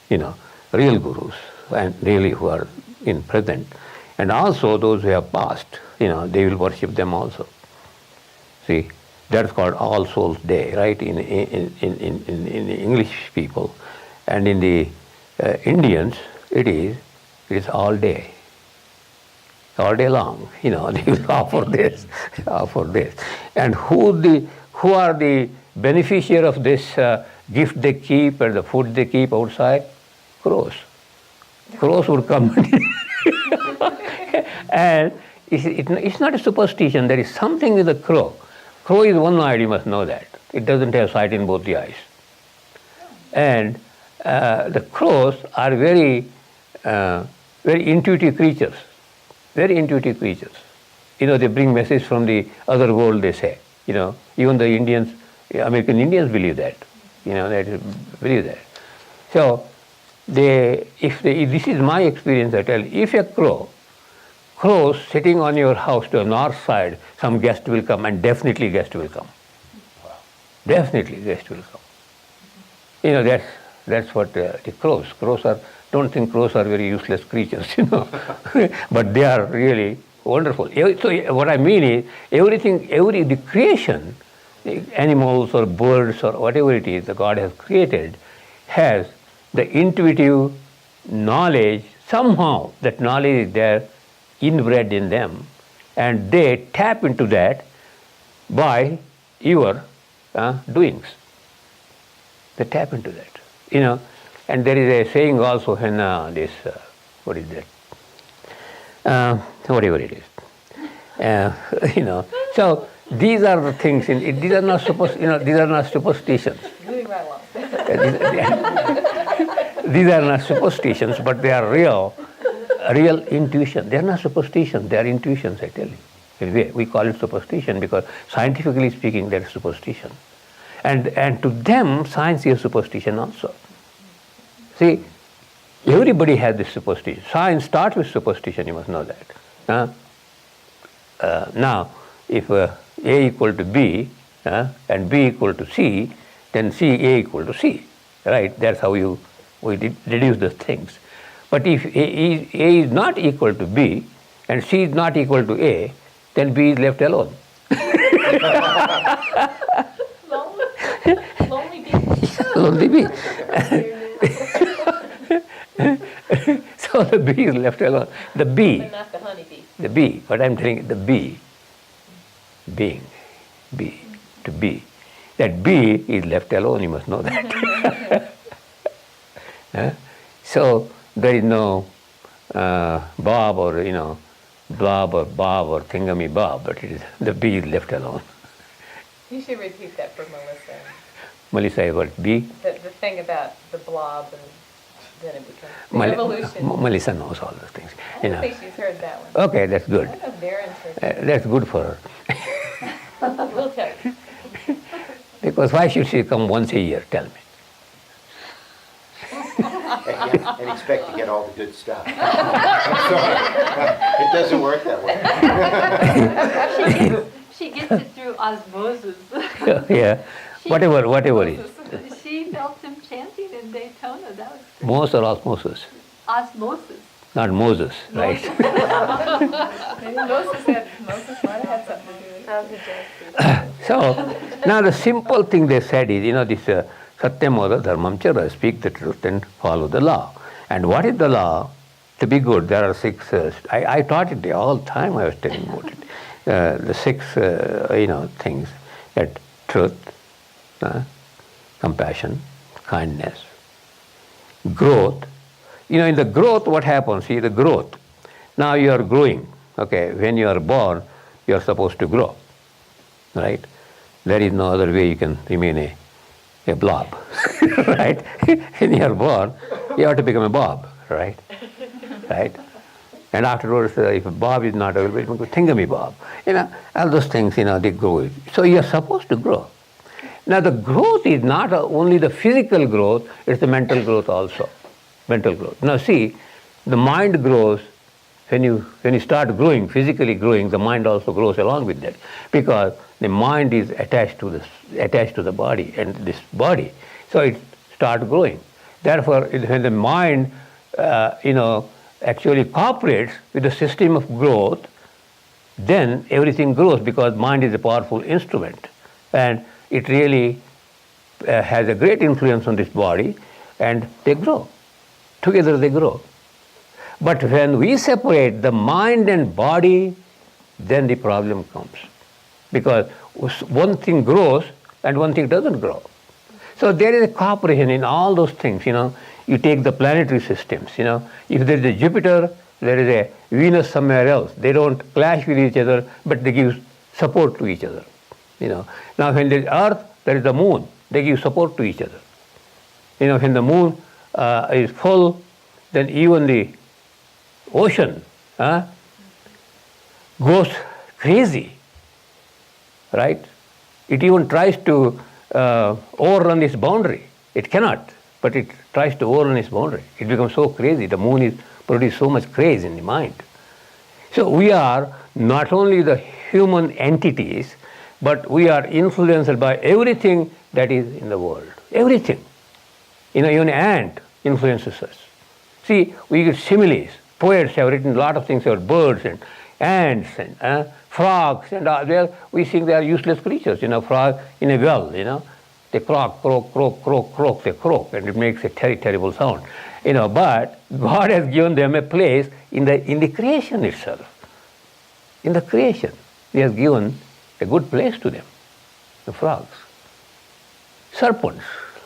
real gurus, and really who are in present. And also those who have passed, they will worship them also. See, that's called All Souls Day, right, in the English people. And in the Indians, it is all day long, they will offer this, offer this. And who are the beneficiary of this gift they keep and the food they keep outside? Crows. Crows would come and it's not a superstition. There is something with the crow. Crow is one-eyed, you must know that. It doesn't have sight in both the eyes. And the crows are very intuitive creatures. Very intuitive creatures. They bring message from the other world, they say. Even the Indians, American Indians believe that. They believe that. So, this is my experience, I tell you, if a crows sitting on your house to the north side, some guest will come, and definitely guest will come. Wow. Definitely guest will come. That's what the crows. Don't think crows are very useless creatures, but they are really wonderful. So what I mean is, the creation, animals or birds or whatever it is that God has created, has the intuitive knowledge. Somehow that knowledge is there, inbred in them, and they tap into that by your doings. They tap into that, And there is a saying also in this, what is that? Whatever it is. So these are the things. These are not these are not superstitions. These are not superstitions, but they are real intuition. They are not superstitions. They are intuitions. I tell you. We call it superstition because scientifically speaking, there is superstition, and to them, science is superstition also. See, everybody has this superstition. Science starts with superstition, you must know that. Now, if A equal to B and B equal to C, then A equal to C, right? That's how we deduce those things. But if A is not equal to B and C is not equal to A, then B is left alone. Lonely bee. Lonely bee. So the bee is left alone. The bee. But not the honeybee. The bee. What I'm telling you, the bee. Being. Bee. To be. That bee is left alone, you must know that. So there is no Bob or, Blob or Bob or Thingamy Bob, but it is, the bee is left alone. You should repeat that for Melissa. Melissa, what, bee? The thing about the blob and then it becomes the evolution. Melissa knows all those things. I don't think she's heard that one. Okay, that's good. I don't know if Darren's heard that. That's good for her. We'll tell you. Because why should she come once a year? Tell me. And expect to get all the good stuff. It doesn't work that way. She gets it through osmosis. Yeah, whatever it is. She felt him chanting in Daytona. That was great. Mos or osmosis? Osmosis. Not Moses, right? Maybe Moses might have had something to do with it. So, now the simple thing they said is, this Satyamodha Dharmam Chara, speak the truth and follow the law. And what is the law? To be good, there are 6, I taught it all the time, I was telling about it. The 6, things, that truth, compassion, kindness, growth. In the growth, what happens? See, the growth. Now you are growing, okay? When you are born, you are supposed to grow, right? There is no other way you can remain a blob, right? When you are born, you have to become a bob, right? Right? And afterwards, if a bob is not available, you can Thingamy Bob. All those things, they grow. So you are supposed to grow. Now the growth is not only the physical growth, it's the mental growth also. Mental growth. Now see, the mind grows when you start growing, physically growing, the mind also grows along with that, because the mind is attached to the body and this body, so it starts growing. Therefore, when the mind, actually cooperates with the system of growth, then everything grows because mind is a powerful instrument, and it really has a great influence on this body, and they grow. Together they grow. But when we separate the mind and body, then the problem comes. Because one thing grows and one thing doesn't grow. So there is a cooperation in all those things. You take the planetary systems. If there is a Jupiter, there is a Venus somewhere else. They don't clash with each other, but they give support to each other. Now when there is Earth, there is the Moon. They give support to each other. When the Moon is full, then even the ocean goes crazy, right? It even tries to overrun its boundary. It cannot, but it tries to overrun its boundary. It becomes so crazy. The Moon is produces so much craze in the mind. So we are not only the human entities, but we are influenced by everything that is in the world. Everything. Even an ant influences us. See, we get similes. Poets have written a lot of things about birds and ants and frogs, and we think they are useless creatures. Frog in a well, they croak, croak, croak, croak, croak, they croak, and it makes a terrible sound. But God has given them a place in the creation itself. In the creation, He has given a good place to them, the frogs. Serpents,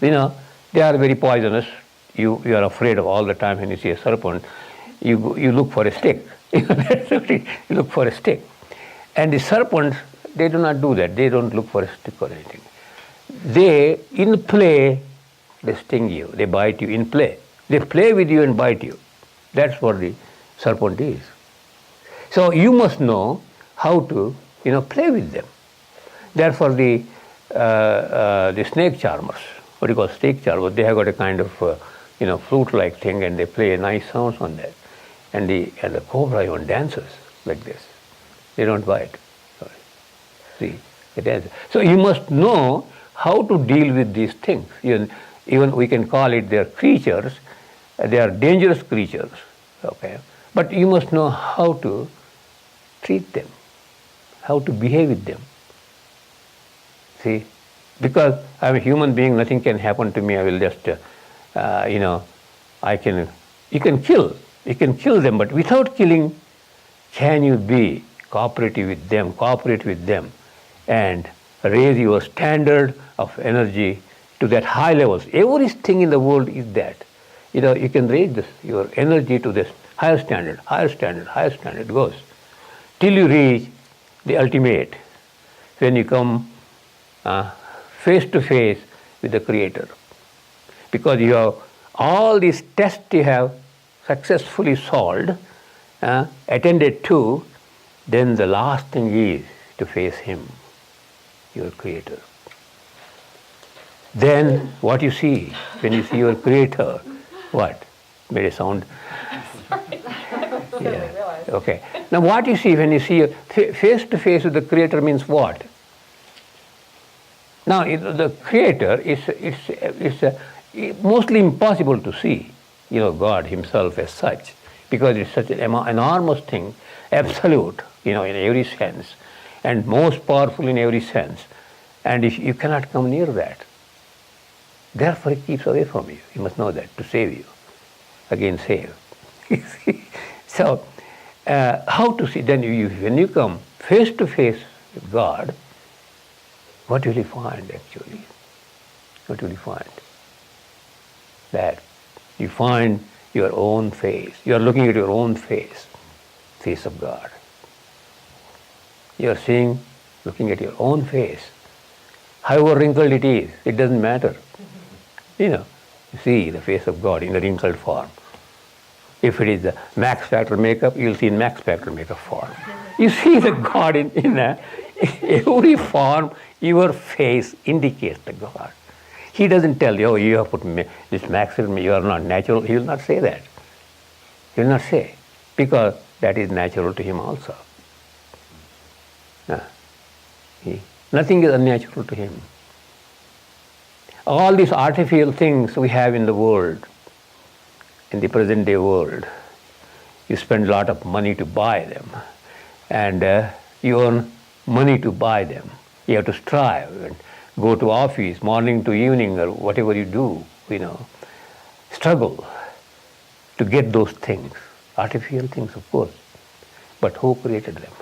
they are very poisonous. You are afraid of all the time when you see a serpent. You look for a stick. You look for a stick. And the serpents, they do not do that. They don't look for a stick or anything. They, in play, they sting you. They bite you in play. They play with you and bite you. That's what the serpent is. So you must know how to, play with them. Therefore, the snake charmers, what you call snake charmers, they have got a kind of, flute-like thing, and they play nice sounds on that. And the cobra even dances like this. They don't bite. Sorry. See, they dance. So you must know how to deal with these things. Even we can call it their creatures. They are dangerous creatures. Okay, but you must know how to treat them, how to behave with them. See, because I'm a human being, nothing can happen to me. I will just, you can kill them, but without killing, can you be cooperative with them, cooperate with them, and raise your standard of energy to that high levels? Everything in the world is that. You can raise your energy to this higher standard goes, till you reach the ultimate, when you come face to face with the Creator. Because you have all these tests you have successfully solved, attended to, then the last thing is to face Him, your Creator. Then what you see when you see your Creator, what? Made a sound? Yeah. Okay. Now what you see when you see face to face with the Creator means what? Now the Creator is mostly impossible to see, God Himself as such, because it's such an enormous thing, absolute, in every sense, and most powerful in every sense, and if you cannot come near that. Therefore, He keeps away from you. You must know that, to save you. Again, save. So, how to see? Then when you come face to face with God, what will you find actually? What will you find? That you find your own face. You are looking at your own face of God. You are looking at your own face. However wrinkled it is, it doesn't matter. You see the face of God in a wrinkled form. If it is the Max Factor makeup, you'll see in Max Factor makeup form. You see the God in every form. Your face indicates the God. He doesn't tell you, you have put this Max, you are not natural. He will not say that. He will not say, because that is natural to Him also. Nothing is unnatural to Him. All these artificial things we have in the world, in the present day world, you spend a lot of money to buy them, and you earn money to buy them. You have to strive and go to office morning to evening or whatever you do, struggle to get those things, artificial things, of course. But who created them?